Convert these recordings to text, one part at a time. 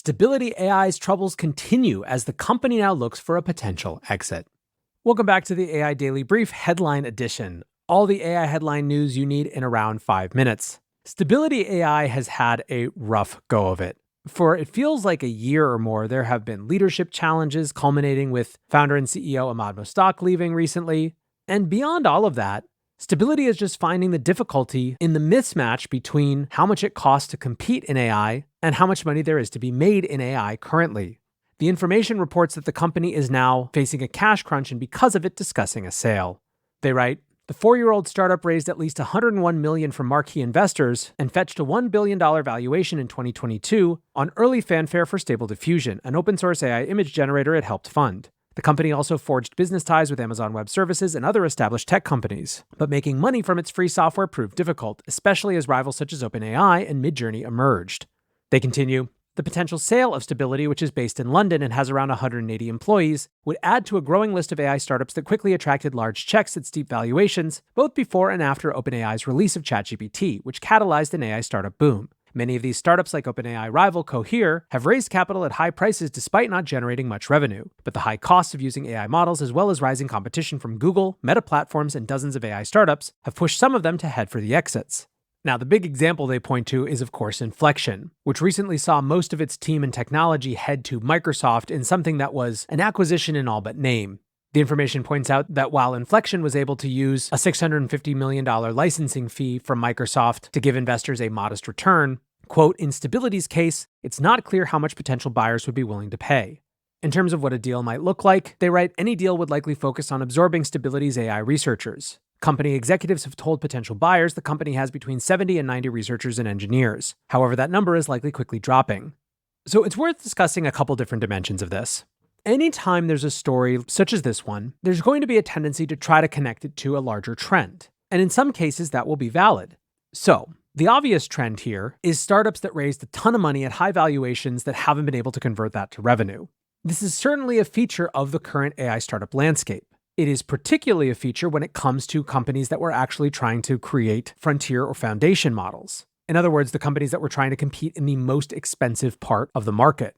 Stability AI's troubles continue as the company now looks for a potential exit. Welcome back to the AI Daily Brief Headline Edition. All the AI headline news you need in around 5 minutes. Stability AI has had a rough go of it. For it feels like a year or more, there have been leadership challenges culminating with founder and CEO Ahmad Mostaq leaving recently. And beyond all of that, Stability is just finding the difficulty in the mismatch between how much it costs to compete in AI and how much money there is to be made in AI currently. The information reports that the company is now facing a cash crunch and because of it discussing a sale. They write, the 4-year-old startup raised at least $101 million from marquee investors and fetched a $1 billion valuation in 2022 on early fanfare for Stable Diffusion, an open-source AI image generator it helped fund. The company also forged business ties with Amazon Web Services and other established tech companies, but making money from its free software proved difficult, especially as rivals such as OpenAI and Midjourney emerged. They continue, the potential sale of Stability, which is based in London and has around 180 employees, would add to a growing list of AI startups that quickly attracted large checks at steep valuations, both before and after OpenAI's release of ChatGPT, which catalyzed an AI startup boom. Many of these startups, like OpenAI rival Cohere, have raised capital at high prices despite not generating much revenue. But the high costs of using AI models, as well as rising competition from Google, Meta Platforms, and dozens of AI startups, have pushed some of them to head for the exits. Now, the big example they point to is, of course, Inflection, which recently saw most of its team and technology head to Microsoft in something that was an acquisition in all but name. The information points out that while Inflection was able to use a $650 million licensing fee from Microsoft to give investors a modest return, quote, in Stability's case, it's not clear how much potential buyers would be willing to pay. In terms of what a deal might look like, they write, any deal would likely focus on absorbing Stability's AI researchers. Company executives have told potential buyers the company has between 70 and 90 researchers and engineers. However, that number is likely quickly dropping. So it's worth discussing a couple different dimensions of this. Anytime there's a story such as this one, there's going to be a tendency to try to connect it to a larger trend. And in some cases, that will be valid. So, the obvious trend here is startups that raised a ton of money at high valuations that haven't been able to convert that to revenue. This is certainly a feature of the current AI startup landscape. It is particularly a feature when it comes to companies that were actually trying to create frontier or foundation models. In other words, the companies that were trying to compete in the most expensive part of the market.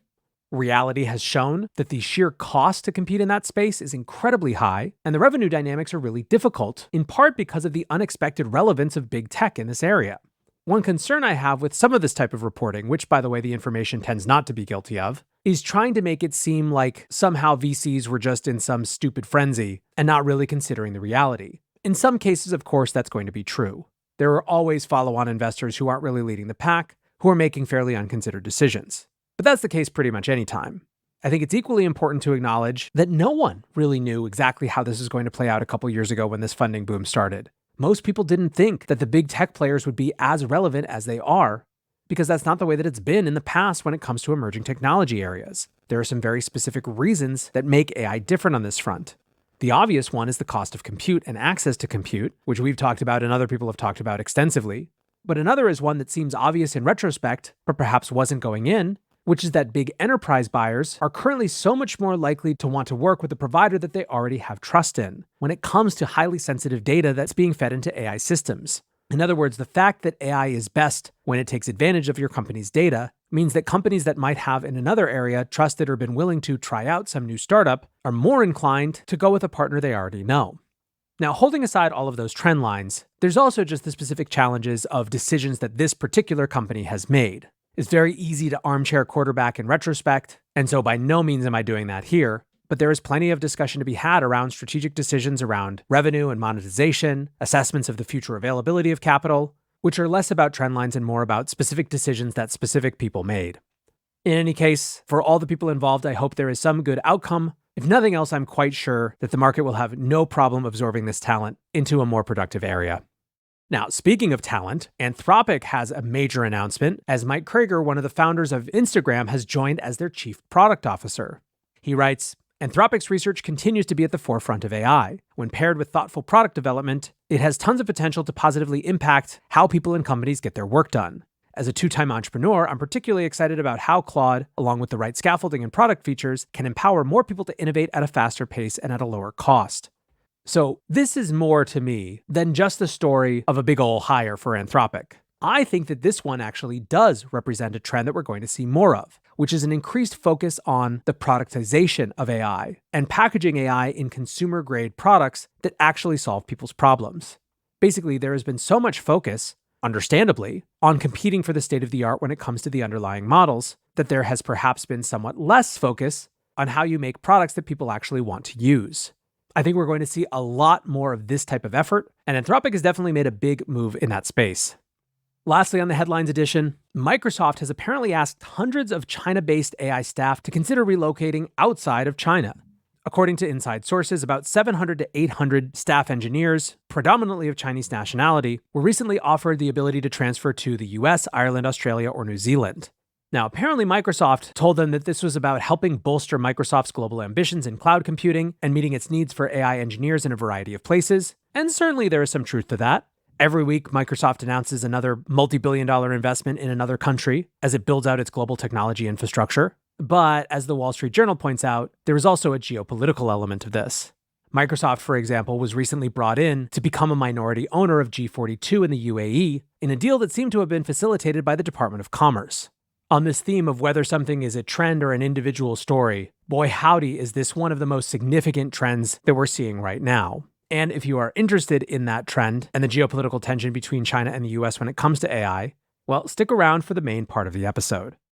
Reality has shown that the sheer cost to compete in that space is incredibly high, and the revenue dynamics are really difficult, in part because of the unexpected relevance of big tech in this area. One concern I have with some of this type of reporting, which, by the way, the information tends not to be guilty of, is trying to make it seem like somehow VCs were just in some stupid frenzy and not really considering the reality. In some cases, of course, that's going to be true. There are always follow-on investors who aren't really leading the pack, who are making fairly unconsidered decisions. But that's the case pretty much any time. I think it's equally important to acknowledge that no one really knew exactly how this is going to play out a couple years ago when this funding boom started. Most people didn't think that the big tech players would be as relevant as they are, because that's not the way that it's been in the past when it comes to emerging technology areas. There are some very specific reasons that make AI different on this front. The obvious one is the cost of compute and access to compute, which we've talked about and other people have talked about extensively. But another is one that seems obvious in retrospect, but perhaps wasn't going in, which is that big enterprise buyers are currently so much more likely to want to work with a provider that they already have trust in when it comes to highly sensitive data that's being fed into AI systems. In other words, the fact that AI is best when it takes advantage of your company's data means that companies that might have in another area trusted or been willing to try out some new startup are more inclined to go with a partner they already know. Now, holding aside all of those trend lines, there's also just the specific challenges of decisions that this particular company has made. It's very easy to armchair quarterback in retrospect, and so by no means am I doing that here, but there is plenty of discussion to be had around strategic decisions around revenue and monetization, assessments of the future availability of capital, which are less about trend lines and more about specific decisions that specific people made. In any case, for all the people involved, I hope there is some good outcome. If nothing else, I'm quite sure that the market will have no problem absorbing this talent into a more productive area. Now, speaking of talent, Anthropic has a major announcement as Mike Krieger, one of the founders of Instagram, has joined as their chief product officer. He writes, Anthropic's research continues to be at the forefront of AI. When paired with thoughtful product development, it has tons of potential to positively impact how people and companies get their work done. As a two-time entrepreneur, I'm particularly excited about how Claude, along with the right scaffolding and product features, can empower more people to innovate at a faster pace and at a lower cost. So this is more to me than just the story of a big ol' hire for Anthropic. I think that this one actually does represent a trend that we're going to see more of. which is an increased focus on the productization of AI and packaging AI in consumer-grade products that actually solve people's problems. Basically, there has been so much focus, understandably, on competing for the state of the art when it comes to the underlying models, that there has perhaps been somewhat less focus on how you make products that people actually want to use. I think we're going to see a lot more of this type of effort, and Anthropic has definitely made a big move in that space. Lastly, on the headlines edition, Microsoft has apparently asked hundreds of China-based AI staff to consider relocating outside of China. According to inside sources, about 700 to 800 staff engineers, predominantly of Chinese nationality, were recently offered the ability to transfer to the US, Ireland, Australia, or New Zealand. Now, apparently Microsoft told them that this was about helping bolster Microsoft's global ambitions in cloud computing and meeting its needs for AI engineers in a variety of places, and certainly there is some truth to that. Every week, Microsoft announces another multi-billion-dollar investment in another country as it builds out its global technology infrastructure. But as the Wall Street Journal points out, there is also a geopolitical element of this. Microsoft, for example, was recently brought in to become a minority owner of G42 in the UAE in a deal that seemed to have been facilitated by the Department of Commerce. On this theme of whether something is a trend or an individual story, boy howdy is this one of the most significant trends that we're seeing right now. And if you are interested in that trend and the geopolitical tension between China and the US when it comes to AI, well, stick around for the main part of the episode.